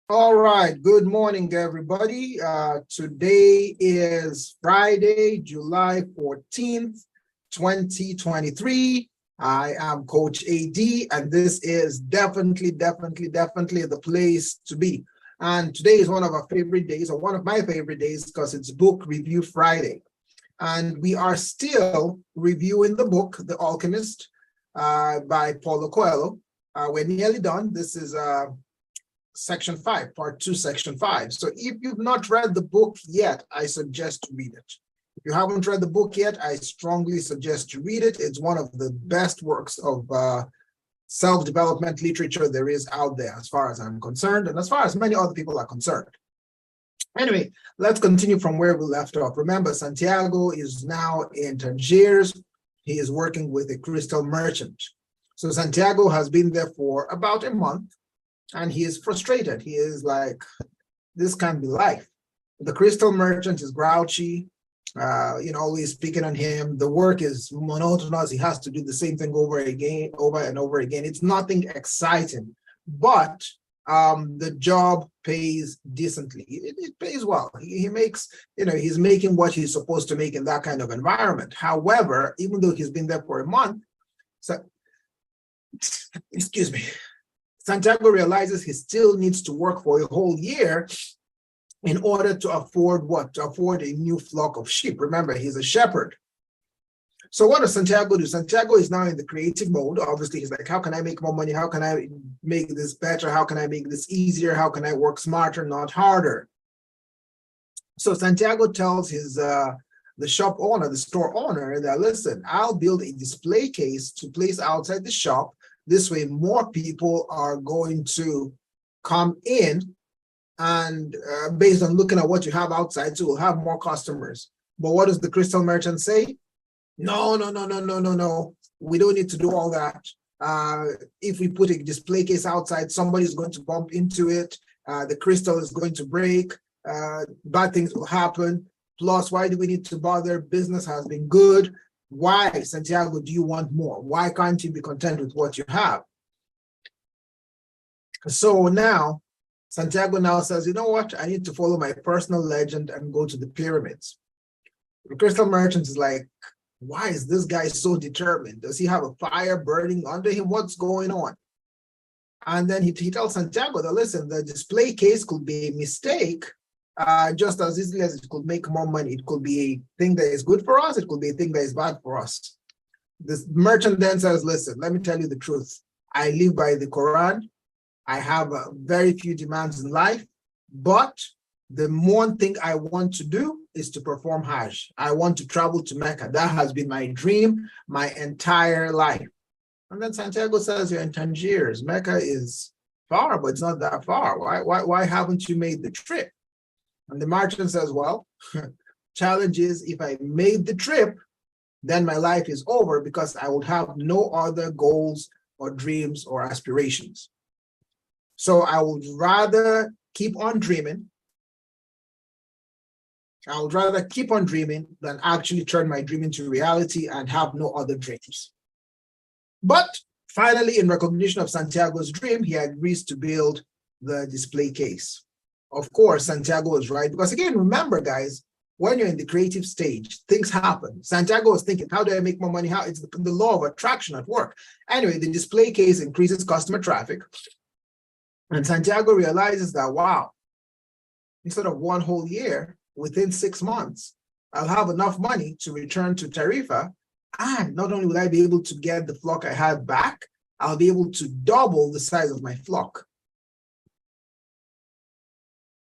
All right, good morning, everybody. Today is Friday, July 14th, 2023. I am Coach AD, and this is definitely the place to be. And today is one of our favorite days, or one of my favorite days, because it's Book Review Friday. And we are still reviewing the book, The Alchemist, by Paulo Coelho. We're nearly done. This is Section 5, Part 2, Section 5. So if you've not read the book yet, I suggest to read it. If you haven't read the book yet, I strongly suggest to read it. It's one of the best works of self-development literature there is out there, as far as I'm concerned, and as far as many other people are concerned. Anyway, let's continue from where we left off. Remember, Santiago is now in Tangiers. He is working with a crystal merchant. So Santiago has been there for about a month, and he is frustrated. He is like, this can't be life. The crystal merchant is grouchy, always picking on him. The work is monotonous. He has to do the same thing over and over again. It's nothing exciting, but the job pays decently. It pays well. He makes, he's making what he's supposed to make in that kind of environment. However, even though he's been there for a month, Santiago realizes he still needs to work for a whole year in order to afford what? To afford a new flock of sheep. Remember, he's a shepherd. So what does Santiago do? Santiago is now in the creative mode. Obviously, he's like, how can I make more money? How can I make this better? How can I make this easier? How can I work smarter, not harder? So Santiago tells his the shop owner, the store owner, that, listen, I'll build a display case to place outside the shop. This way, more people are going to come in, and based on looking at what you have outside, so we'll have more customers. But what does the crystal merchant say? No. We don't need to do all that. If we put a display case outside, somebody's going to bump into it. The crystal is going to break. Bad things will happen. Plus, why do we need to bother? Business has been good. Why, Santiago, do you want more? Why can't you be content with what you have? So now, Santiago now says, you know what? I need to follow my personal legend and go to the pyramids. The crystal merchant is like, why is this guy so determined? Does he have a fire burning under him? What's going on? And then he tells Santiago that, listen, the display case could be a mistake, just as easily as it could make more money. It could be a thing that is good for us. It could be a thing that is bad for us. This merchant then says, listen, let me tell you the truth. I live by the Quran. I have very few demands in life, but the one thing I want to do is to perform Hajj. I want to travel to Mecca. That has been my dream my entire life. And then Santiago says, you're in Tangiers. Mecca is far, but it's not that far. Why haven't you made the trip? And the merchant says, well, challenge is, if I made the trip, then my life is over, because I would have no other goals or dreams or aspirations. So I would rather keep on dreaming. I would rather keep on dreaming than actually turn my dream into reality and have no other dreams. But finally, in recognition of Santiago's dream, he agrees to build the display case. Of course, Santiago was right, because again, remember, guys, when you're in the creative stage, things happen. Santiago was thinking, how do I make more money? How? It's the law of attraction at work. Anyway, the display case increases customer traffic. And Santiago realizes that, wow, instead of one whole year, within 6 months, I'll have enough money to return to Tarifa. And not only will I be able to get the flock I had back, I'll be able to double the size of my flock.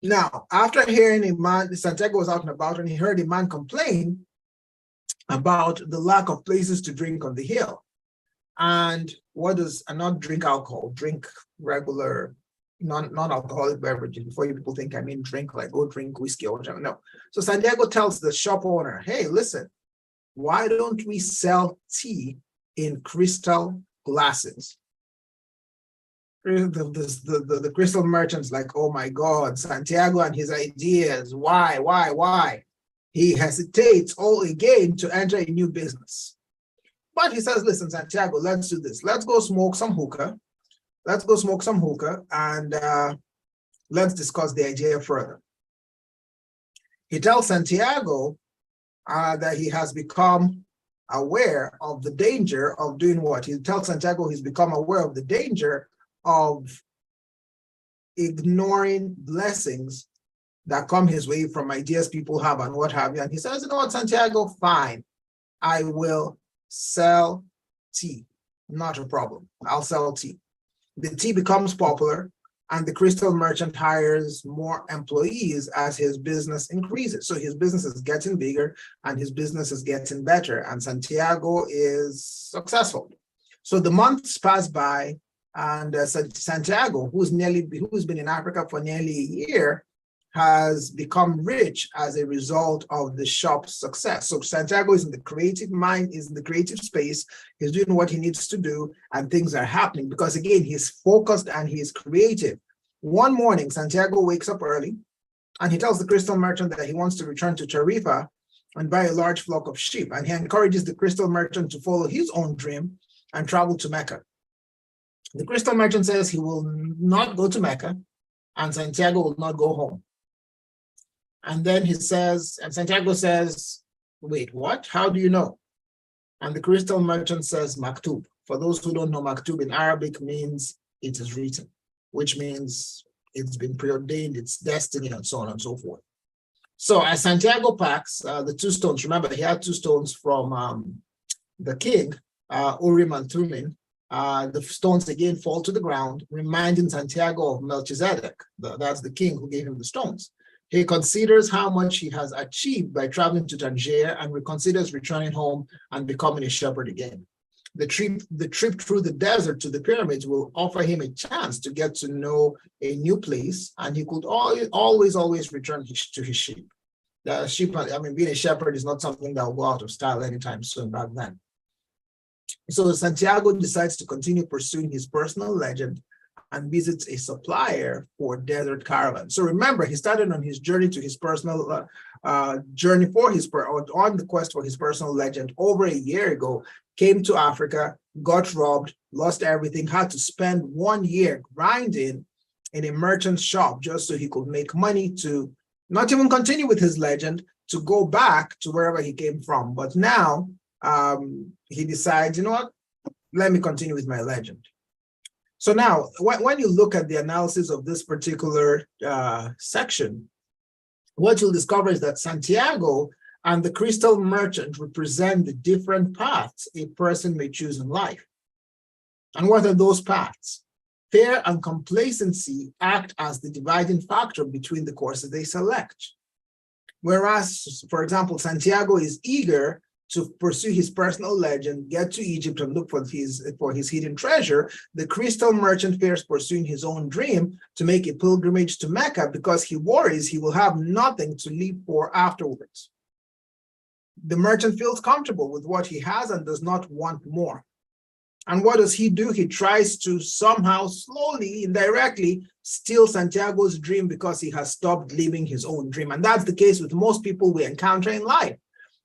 Now, after hearing a man, Santiago was out and about, and he heard a man complain about the lack of places to drink on the hill. And what does, and not drink alcohol, drink regular, non-alcoholic beverages. Before you people think I mean drink, like go drink whiskey or whatever. No. So Santiago tells the shop owner, hey, listen, why don't we sell tea in crystal glasses? The crystal merchant's like, oh my God, Santiago and his ideas, why? He hesitates all again to enter a new business. But he says, listen, Santiago, let's do this. Let's go smoke some hookah. And Let's discuss the idea further. He tells Santiago that he has become aware of the danger of doing what? He tells Santiago he's become aware of the danger of ignoring blessings that come his way from ideas people have and what have you. And he says, you know what, Santiago, fine, I will sell tea. Not a problem. I'll sell tea. The tea becomes popular, and the crystal merchant hires more employees as his business increases. So his business is getting bigger and his business is getting better, and Santiago is successful. So the months pass by, and Santiago, who's been in Africa for nearly a year, has become rich as a result of the shop's success. So Santiago is in the creative mind, is in the creative space, he's doing what he needs to do, and things are happening because, again, he's focused and he's creative. One morning, Santiago wakes up early and he tells the crystal merchant that he wants to return to Tarifa and buy a large flock of sheep. And he encourages the crystal merchant to follow his own dream and travel to Mecca. The crystal merchant says he will not go to Mecca and Santiago will not go home. And then he says, and Santiago says, wait, what? How do you know? And the crystal merchant says, Maktub. For those who don't know, Maktub in Arabic means it is written, which means it's been preordained, it's destiny, and so on and so forth. So as Santiago packs the two stones, remember he had two stones from the king, Urim and Thummim, the stones again fall to the ground, reminding Santiago of Melchizedek. That's the king who gave him the stones. He considers how much he has achieved by traveling to Tangier and reconsiders returning home and becoming a shepherd again. The trip through the desert to the pyramids will offer him a chance to get to know a new place, and he could always return to his sheep. The sheep, I mean, being a shepherd is not something that will go out of style anytime soon back then. So Santiago decides to continue pursuing his personal legend and visits a supplier for desert caravans. So remember, he started on his journey to his personal on the quest for his personal legend over a year ago, came to Africa, got robbed, lost everything, had to spend 1 year grinding in a merchant's shop just so he could make money to not even continue with his legend, to go back to wherever he came from. But now he decides, you know what, let me continue with my legend. So now, when you look at the analysis of this particular section, what you'll discover is that Santiago and the crystal merchant represent the different paths a person may choose in life. And what are those paths? Fear and complacency act as the dividing factor between the courses they select. Whereas, for example, Santiago is eager to pursue his personal legend, get to Egypt and look for his hidden treasure, the crystal merchant fears pursuing his own dream to make a pilgrimage to Mecca because he worries he will have nothing to live for afterwards. The merchant feels comfortable with what he has and does not want more. And what does he do? He tries to somehow, slowly, indirectly, steal Santiago's dream because he has stopped living his own dream. And that's the case with most people we encounter in life.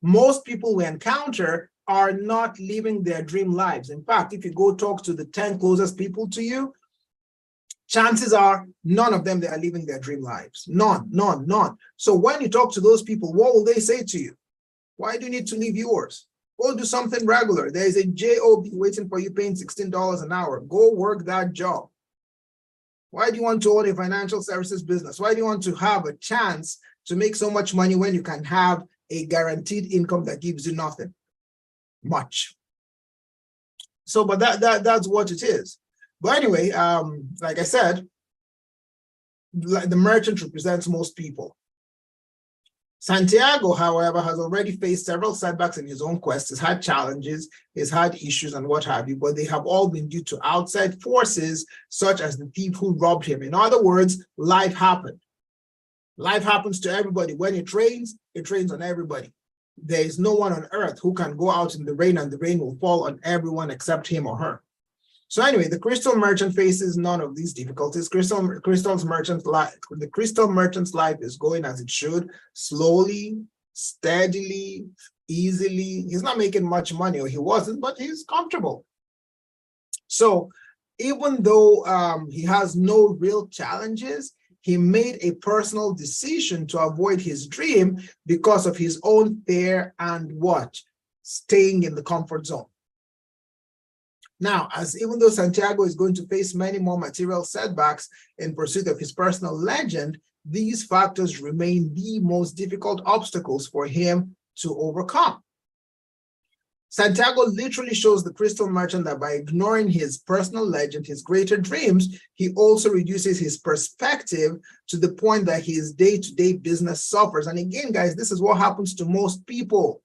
Most people we encounter are not living their dream lives. In fact, if you go talk to the 10 closest people to you, chances are none of them they are living their dream lives. None. So when you talk to those people, what will they say to you? Why do you need to live yours? Go do something regular. There is a job waiting for you paying $16 an hour. Go work that job. Why do you want to own a financial services business? Why do you want to have a chance to make so much money when you can have a guaranteed income that gives you nothing much? So, but that's what it is. But anyway, like I said, the merchant represents most people. Santiago, however, has already faced several setbacks in his own quest. He's had challenges, he's had issues and what have you, but they have all been due to outside forces, such as the thief who robbed him. In other words, life happened. Life happens to everybody. When it rains on everybody. There is no one on earth who can go out in the rain and the rain will fall on everyone except him or her. So anyway, the crystal merchant faces none of these difficulties. The crystal merchant's life is going as it should, slowly, steadily, easily. He's not making much money, or he wasn't, but he's comfortable. So even though he has no real challenges, he made a personal decision to avoid his dream because of his own fear and what? Staying in the comfort zone. Now, even though Santiago is going to face many more material setbacks in pursuit of his personal legend, these factors remain the most difficult obstacles for him to overcome. Santiago literally shows the crystal merchant that by ignoring his personal legend, his greater dreams, he also reduces his perspective to the point that his day-to-day business suffers. And again, guys, this is what happens to most people.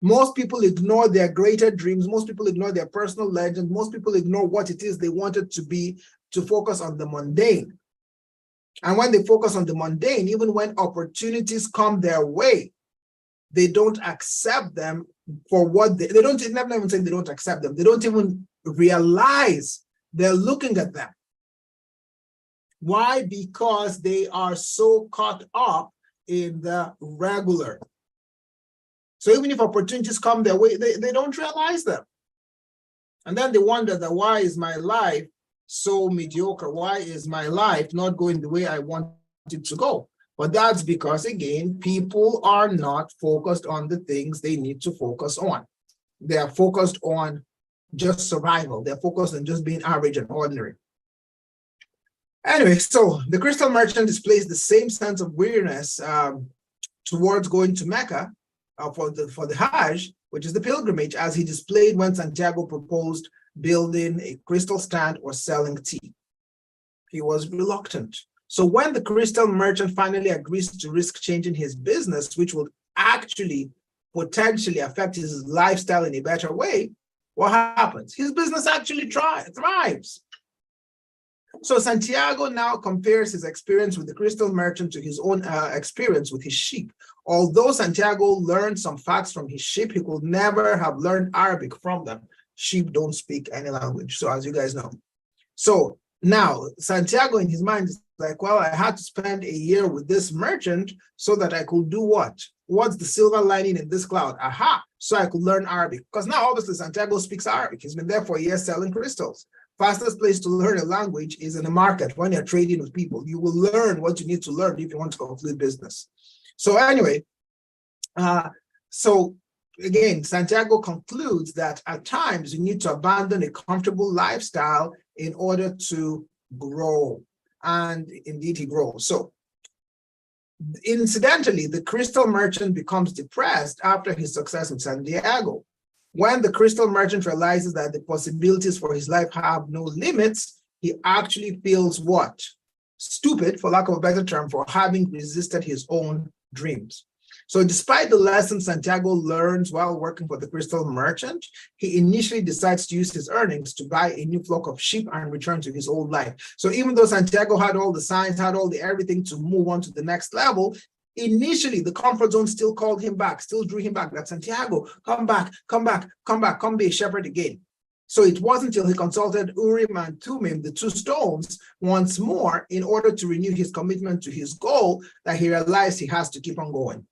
Most people ignore their greater dreams. Most people ignore their personal legend. Most people ignore what it is they wanted to be to focus on the mundane. And when they focus on the mundane, even when opportunities come their way, they don't accept them for what they don't, never even say they don't accept them. They don't even realize they're looking at them. Why? Because they are so caught up in the regular. So even if opportunities come their way, they don't realize them. And then they wonder that why is my life so mediocre? Why is my life not going the way I want it to go? But that's because, again, people are not focused on the things they need to focus on. They are focused on just survival. They're focused on just being average and ordinary. Anyway, so the crystal merchant displays the same sense of weariness towards going to Mecca for the Hajj, which is the pilgrimage, as he displayed when Santiago proposed building a crystal stand or selling tea. He was reluctant. So when the crystal merchant finally agrees to risk changing his business, which will actually potentially affect his lifestyle in a better way, what happens? His business actually thrives. So Santiago now compares his experience with the crystal merchant to his own experience with his sheep. Although Santiago learned some facts from his sheep, he could never have learned Arabic from them. Sheep don't speak any language, so as you guys know. So now Santiago in his mind is like, well, I had to spend a year with this merchant so that I could do what? What's the silver lining in this cloud? Aha! So I could learn Arabic. Because now obviously Santiago speaks Arabic. He's been there for a year selling crystals. Fastest place to learn a language is in the market when you're trading with people. You will learn what you need to learn if you want to complete business. So anyway, so again, Santiago concludes that at times you need to abandon a comfortable lifestyle in order to grow. And indeed he grows. So incidentally, the crystal merchant becomes depressed after his success with Santiago. When the crystal merchant realizes that the possibilities for his life have no limits, he actually feels what? Stupid, for lack of a better term, for having resisted his own dreams. So despite the lessons Santiago learns while working for the crystal merchant, he initially decides to use his earnings to buy a new flock of sheep and return to his old life. So even though Santiago had all the signs, had all the everything to move on to the next level, initially the comfort zone still called him back, still drew him back, that Santiago, come back, come back, come back, come be a shepherd again. So it wasn't until he consulted Urim and Thummim, the two stones, once more in order to renew his commitment to his goal that he realized he has to keep on going.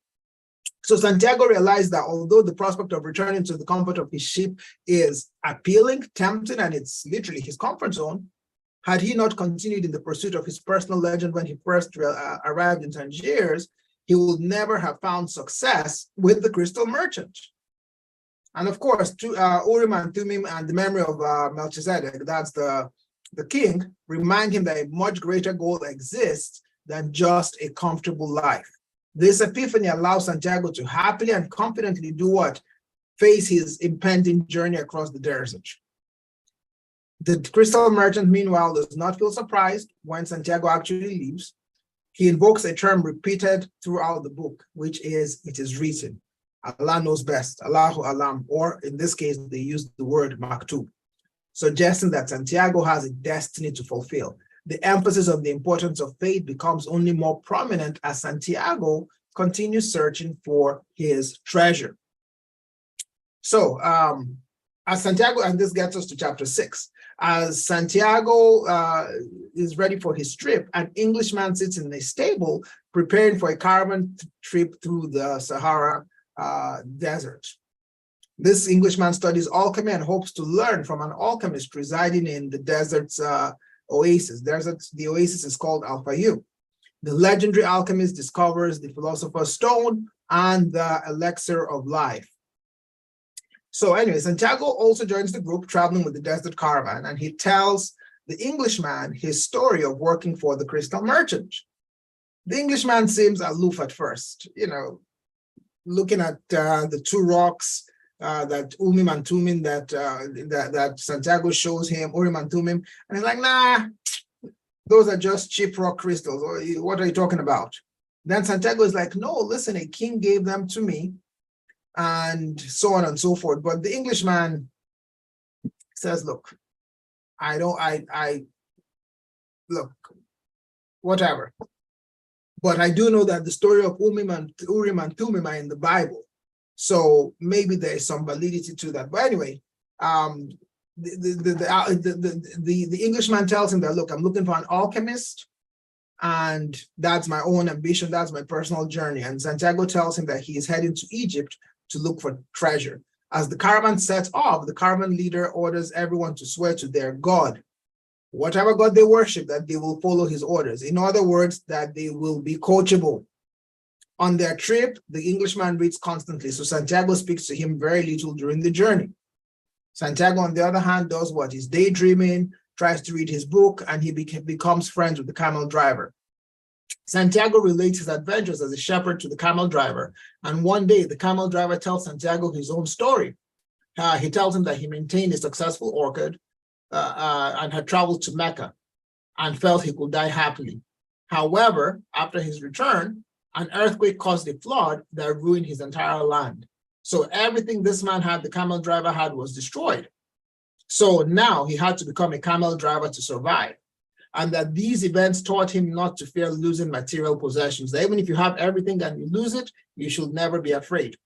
So Santiago realized that although the prospect of returning to the comfort of his sheep is appealing, tempting, and it's literally his comfort zone, had he not continued in the pursuit of his personal legend when he first arrived in Tangiers, he would never have found success with the crystal merchant. And of course, Urim and Thummim and the memory of Melchizedek, that's the king, remind him that a much greater goal exists than just a comfortable life. This epiphany allows Santiago to happily and confidently do what? Face his impending journey across the desert. The crystal merchant, meanwhile, does not feel surprised when Santiago actually leaves. He invokes a term repeated throughout the book, which is, it is written. Allah knows best, Allahu Alam, or in this case, they use the word maktub, suggesting that Santiago has a destiny to fulfill. The emphasis on the importance of faith becomes only more prominent as Santiago continues searching for his treasure. So as Santiago, and this gets us to chapter 6, as Santiago is ready for his trip, an Englishman sits in a stable preparing for a caravan trip through the Sahara desert. This Englishman studies alchemy and hopes to learn from an alchemist residing in the desert's oasis. The oasis is called Al-Fayoum. The legendary alchemist discovers the philosopher's stone and the elixir of life. So anyway, Santiago also joins the group traveling with the desert caravan, and he tells the Englishman his story of working for the crystal merchant. The Englishman seems aloof at first, looking at the two rocks that Urim and Thummim that Santiago shows him, Urim and Thummim, and he's like, nah, those are just cheap rock crystals. What are you talking about? Then Santiago is like, no, listen, a king gave them to me, and so on and so forth. But the Englishman says, look, look, whatever. But I do know that the story of Urim and Thummim are in the Bible. So maybe there's some validity to that. But anyway, the Englishman tells him that, look, I'm looking for an alchemist, and that's my own ambition. That's my personal journey. And Santiago tells him that he is heading to Egypt to look for treasure. As the caravan sets off, the caravan leader orders everyone to swear to their God, whatever God they worship, that they will follow his orders. In other words, that they will be coachable. On their trip, the Englishman reads constantly, so Santiago speaks to him very little during the journey. Santiago, on the other hand, does what? He's daydreaming, tries to read his book, and he becomes friends with the camel driver. Santiago relates his adventures as a shepherd to the camel driver, and one day the camel driver tells Santiago his own story. He tells him that he maintained a successful orchid and had traveled to Mecca and felt he could die happily. However, after his return, an earthquake caused a flood that ruined his entire land. So everything this man had, the camel driver had, was destroyed. So now he had to become a camel driver to survive. And that these events taught him not to fear losing material possessions. That even if you have everything and you lose it, you should never be afraid.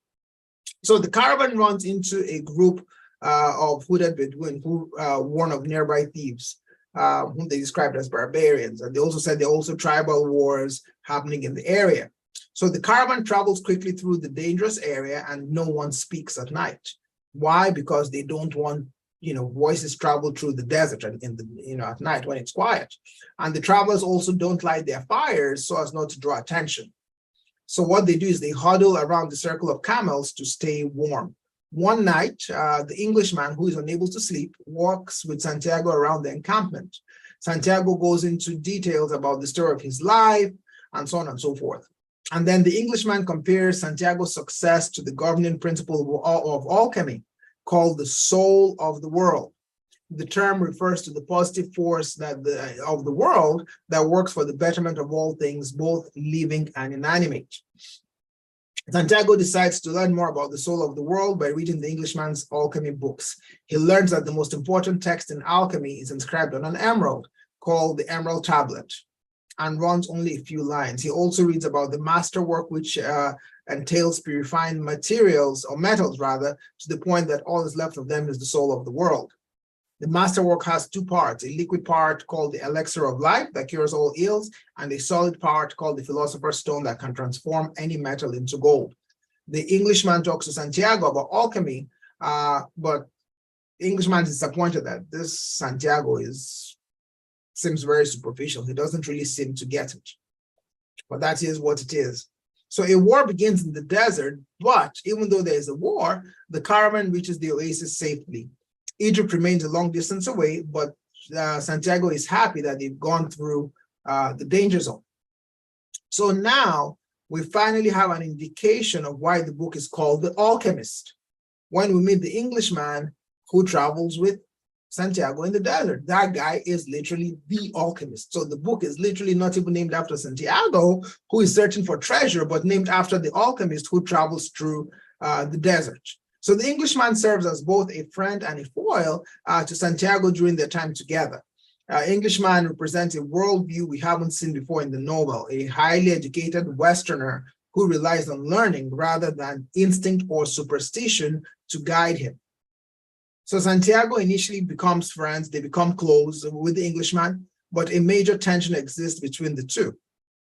So the caravan runs into a group of hooded Bedouin who warn of nearby thieves, whom they described as barbarians. And they also said there are also tribal wars happening in the area. So the caravan travels quickly through the dangerous area, and no one speaks at night. Why? Because they don't want voices travel through the desert at night when it's quiet. And the travelers also don't light their fires so as not to draw attention. So what they do is they huddle around the circle of camels to stay warm. One night, the Englishman, who is unable to sleep, walks with Santiago around the encampment. Santiago goes into details about the story of his life and so on and so forth. And then the Englishman compares Santiago's success to the governing principle of alchemy, called the soul of the world. The term refers to the positive force of the world that works for the betterment of all things, both living and inanimate. Santiago decides to learn more about the soul of the world by reading the Englishman's alchemy books. He learns that the most important text in alchemy is inscribed on an emerald, called the Emerald Tablet, and runs only a few lines. He also reads about the masterwork, which entails purifying materials, or metals rather, to the point that all that's left of them is the soul of the world. The masterwork has two parts, a liquid part called the elixir of life that cures all ills, and a solid part called the philosopher's stone that can transform any metal into gold. The Englishman talks to Santiago about alchemy, but the Englishman is disappointed that this Santiago seems very superficial. He doesn't really seem to get it. But that is what it is. So a war begins in the desert, but even though there is a war, the caravan reaches the oasis safely. Egypt remains a long distance away, but Santiago is happy that they've gone through the danger zone. So now we finally have an indication of why the book is called The Alchemist. When we meet the Englishman who travels with Santiago in the desert, that guy is literally the alchemist. So the book is literally not even named after Santiago, who is searching for treasure, but named after the alchemist who travels through the desert. So the Englishman serves as both a friend and a foil to Santiago during their time together. Englishman represents a worldview we haven't seen before in the novel, a highly educated Westerner who relies on learning rather than instinct or superstition to guide him. So Santiago initially becomes friends, they become close with the Englishman, but a major tension exists between the two.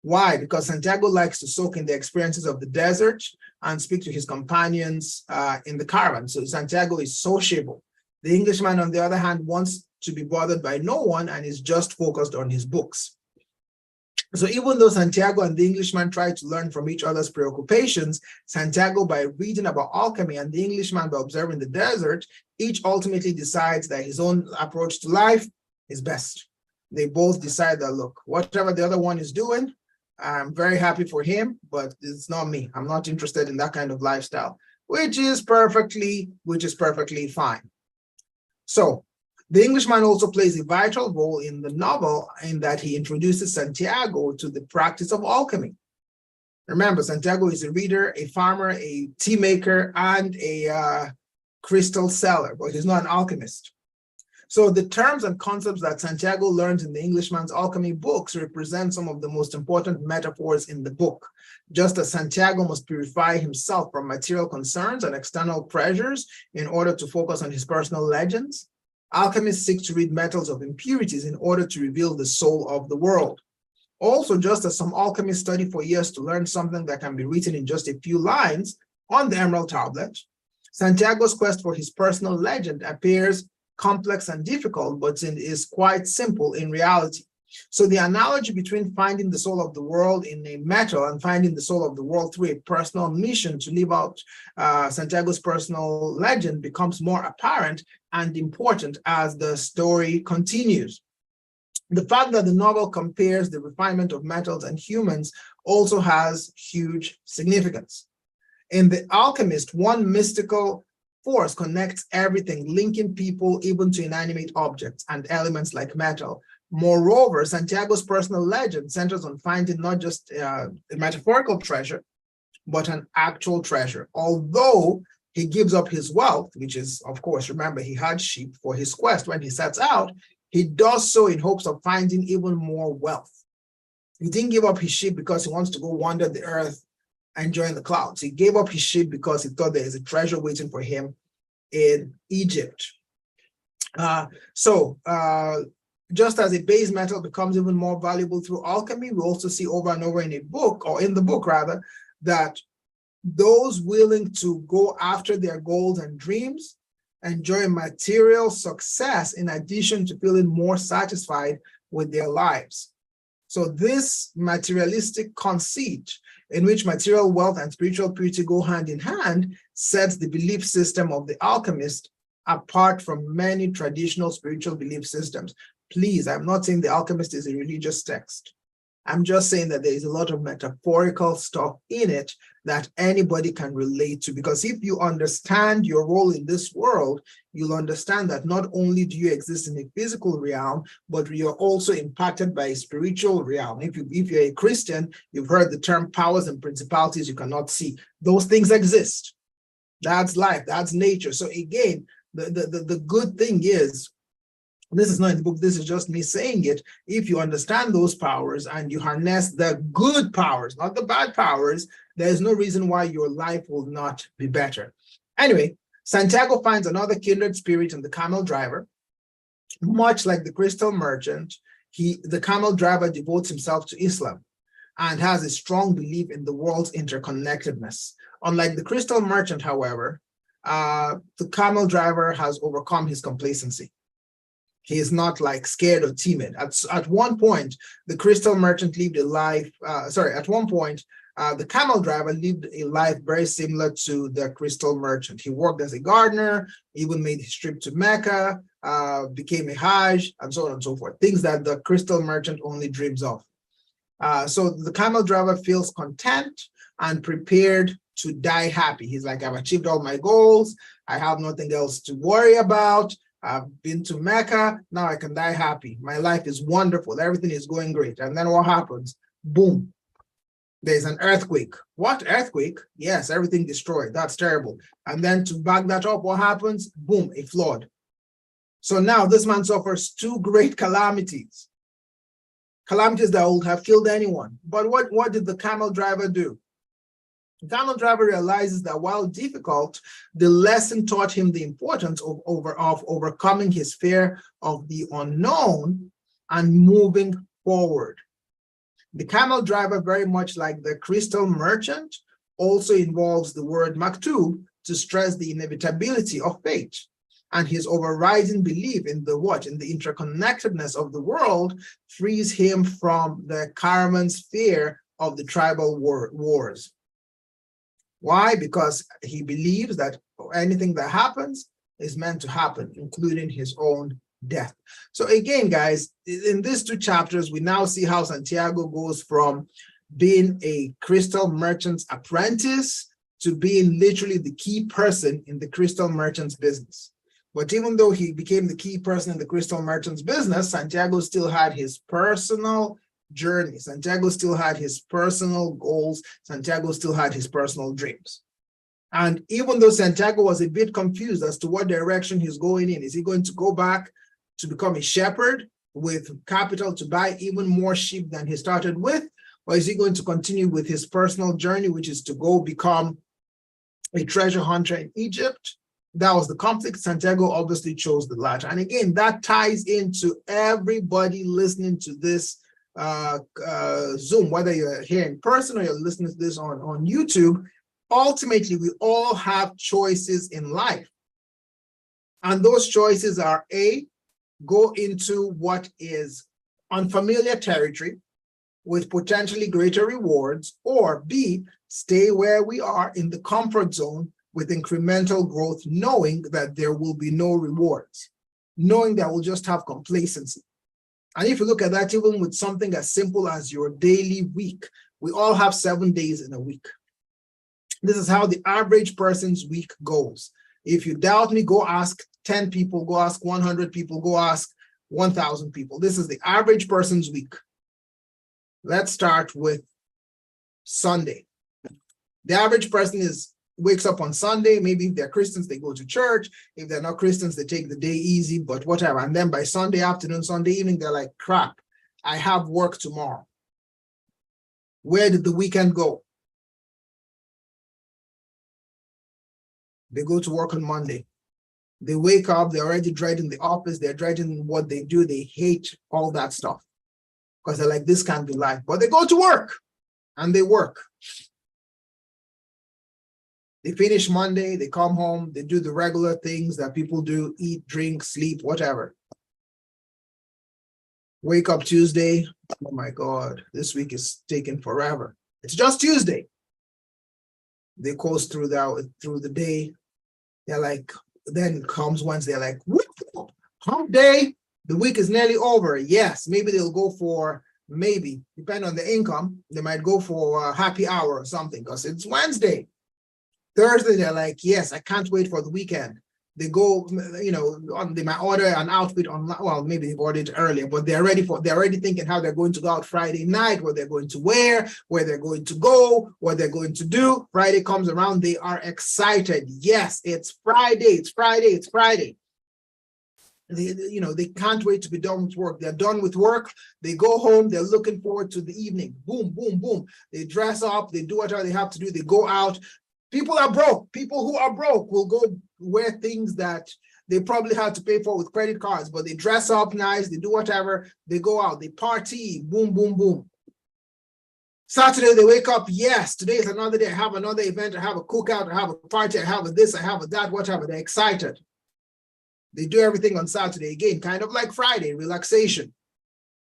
Why? Because Santiago likes to soak in the experiences of the desert and speak to his companions in the caravan. So Santiago is sociable. The Englishman, on the other hand, wants to be bothered by no one and is just focused on his books. So even though Santiago and the Englishman try to learn from each other's preoccupations, Santiago by reading about alchemy and the Englishman by observing the desert, each ultimately decides that his own approach to life is best. They both decide that, look, whatever the other one is doing, I'm very happy for him, but it's not me. I'm not interested in that kind of lifestyle, which is perfectly fine. So the Englishman also plays a vital role in the novel in that he introduces Santiago to the practice of alchemy. Remember, Santiago is a reader, a farmer, a tea maker, and a crystal seller, but he's not an alchemist. So the terms and concepts that Santiago learns in the Englishman's alchemy books represent some of the most important metaphors in the book. Just as Santiago must purify himself from material concerns and external pressures in order to focus on his personal legends, alchemists seek to rid metals of impurities in order to reveal the soul of the world. Also, just as some alchemists study for years to learn something that can be written in just a few lines on the emerald tablet, Santiago's quest for his personal legend appears complex and difficult, but is quite simple in reality. So the analogy between finding the soul of the world in a metal and finding the soul of the world through a personal mission to live out Santiago's personal legend becomes more apparent and important as the story continues. The fact that the novel compares the refinement of metals and humans also has huge significance. In The Alchemist, one mystical force connects everything, linking people even to inanimate objects and elements like metal. Moreover, Santiago's personal legend centers on finding not just a metaphorical treasure, but an actual treasure. Although he gives up his wealth, which is, of course, remember, he had sheep for his quest. When he sets out, he does so in hopes of finding even more wealth. He didn't give up his sheep because he wants to go wander the earth and join the clouds. He gave up his sheep because he thought there is a treasure waiting for him in Egypt. Just as a base metal becomes even more valuable through alchemy, we also see over and over in a book, or in the book rather, that those willing to go after their goals and dreams enjoy material success in addition to feeling more satisfied with their lives. So this materialistic conceit, in which material wealth and spiritual purity go hand in hand, sets the belief system of the alchemist apart from many traditional spiritual belief systems. Please, I'm not saying The Alchemist is a religious text. I'm just saying that there is a lot of metaphorical stuff in it that anybody can relate to, because if you understand your role in this world, you'll understand that not only do you exist in a physical realm, but you're also impacted by a spiritual realm. If you're a Christian, you've heard the term powers and principalities you cannot see. Those things exist. That's life, that's nature. So again, the good thing is, this is not in the book, this is just me saying it. If you understand those powers and you harness the good powers, not the bad powers, there's no reason why your life will not be better. Anyway, Santiago finds another kindred spirit in the camel driver. Much like the crystal merchant, the camel driver devotes himself to Islam and has a strong belief in the world's interconnectedness. Unlike the crystal merchant, however, the camel driver has overcome his complacency. He is not like scared or timid. At one point, the crystal merchant lived a life, the camel driver lived a life very similar to the crystal merchant. He worked as a gardener, even made his trip to Mecca, became a Hajj, and so on and so forth. Things that the crystal merchant only dreams of. So the camel driver feels content and prepared to die happy. He's like, I've achieved all my goals. I have nothing else to worry about. I've been to Mecca. Now I can die happy. My life is wonderful. Everything is going great. And then what happens? Boom. There's an earthquake. What earthquake? Yes, everything destroyed. That's terrible. And then to back that up, what happens? Boom, a flood. So now this man suffers two great calamities. Calamities that would have killed anyone. But what did the camel driver do? The camel driver realizes that while difficult, the lesson taught him the importance of overcoming his fear of the unknown and moving forward. The camel driver, very much like the crystal merchant, also involves the word maktub to stress the inevitability of fate. And his overriding belief in the what? In the interconnectedness of the world frees him from the Karaman's fear of the tribal wars. Why? Because he believes that anything that happens is meant to happen, including his own death. So again, guys, in these two chapters, we now see how Santiago goes from being a crystal merchant's apprentice to being literally the key person in the crystal merchant's business. But even though he became the key person in the crystal merchant's business, Santiago still had his personal journey. Santiago still had his personal goals. Santiago still had his personal dreams. And even though Santiago was a bit confused as to what direction he's going in, is he going to go back to become a shepherd with capital to buy even more sheep than he started with? Or is he going to continue with his personal journey, which is to go become a treasure hunter in Egypt? That was the conflict. Santiago obviously chose the latter. And again, that ties into everybody listening to this Zoom, whether you're here in person or you're listening to this on YouTube. Ultimately, we all have choices in life. And those choices are A, go into what is unfamiliar territory with potentially greater rewards, or B, stay where we are in the comfort zone with incremental growth, knowing that there will be no rewards, knowing that we'll just have complacency. And if you look at that, even with something as simple as your daily week, we all have 7 days in a week. This is how the average person's week goes. If you doubt me, go ask 10 people, go ask 100 people, go ask 1,000 people. This is the average person's week. Let's start with Sunday. The average person wakes up on Sunday. Maybe if they're Christians, they go to church. If they're not Christians, they take the day easy, but whatever. And then by Sunday afternoon, Sunday evening, they're like, crap, I have work tomorrow. Where did the weekend go? They go to work on Monday. They wake up, they're already dreading the office, they're dreading what they do. They hate all that stuff because they're like, this can't be life. But they go to work and they work. They finish Monday, they come home, they do the regular things that people do, eat, drink, sleep, whatever. Wake up Tuesday, oh my God, this week is taking forever. It's just Tuesday. They coast through the day. They're like, then comes Wednesday, they're like, whoop, hump day, the week is nearly over. Yes, maybe they'll go for, maybe, depending on the income, they might go for a happy hour or something because it's Wednesday. Thursday, they're like, yes, I can't wait for the weekend. They go, they might order an outfit online. Well, maybe they've ordered earlier, but they're already thinking how they're going to go out Friday night, what they're going to wear, where they're going to go, what they're going to do. Friday comes around, they are excited. Yes, it's Friday, it's Friday, it's Friday. They can't wait to be done with work. They're done with work. They go home. They're looking forward to the evening. Boom, boom, boom. They dress up. They do whatever they have to do. They go out. People are broke. People who are broke will go wear things that they probably had to pay for with credit cards, but they dress up nice. They do whatever. They go out. They party. Boom, boom, boom. Saturday, they wake up. Yes, today is another day. I have another event. I have a cookout. I have a party. I have a this. I have a that, whatever. They're excited. They do everything on Saturday again, kind of like Friday, relaxation.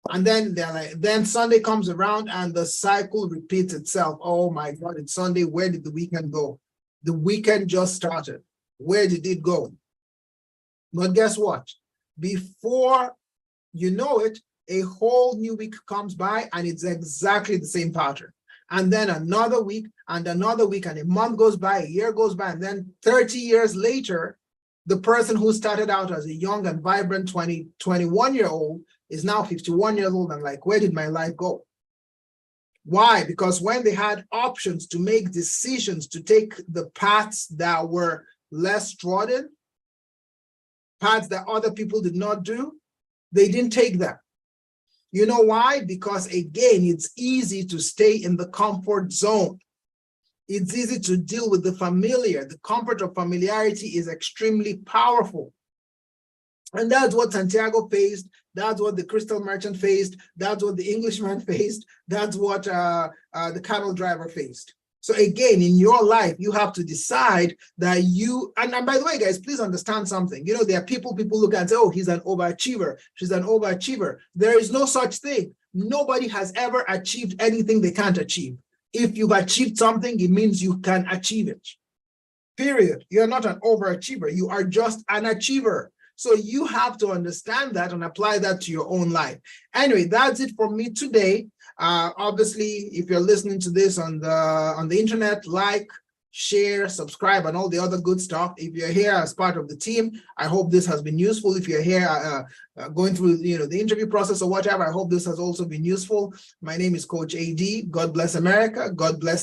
And then then Sunday comes around and the cycle repeats itself. Oh my God, it's Sunday. Where did the weekend go? The weekend just started. Where did it go? But guess what? Before you know it, a whole new week comes by and it's exactly the same pattern. And then another week and another week, and a month goes by, a year goes by, and then 30 years later, the person who started out as a young and vibrant 21-year-old is now 51 years old and like, where did my life go? Why? Because when they had options to make decisions to take the paths that were less trodden, paths that other people did not do, they didn't take them. You know why? Because again, it's easy to stay in the comfort zone. It's easy to deal with the familiar. The comfort of familiarity is extremely powerful. And that's what Santiago faced. That's what the crystal merchant faced. That's what the Englishman faced. That's what the cattle driver faced. So again, in your life, you have to decide that you, and by the way, guys, please understand something. You know, there are people look and say, oh, he's an overachiever. She's an overachiever. There is no such thing. Nobody has ever achieved anything they can't achieve. If you've achieved something, it means you can achieve it. Period. You're not an overachiever. You are just an achiever. So you have to understand that and apply that to your own life. Anyway, that's it for me today. Obviously, if you're listening to this on the internet, like, share, subscribe, and all the other good stuff. If you're here as part of the team, I hope this has been useful. If you're here going through the interview process or whatever, I hope this has also been useful. My name is Coach AD. God bless America. God bless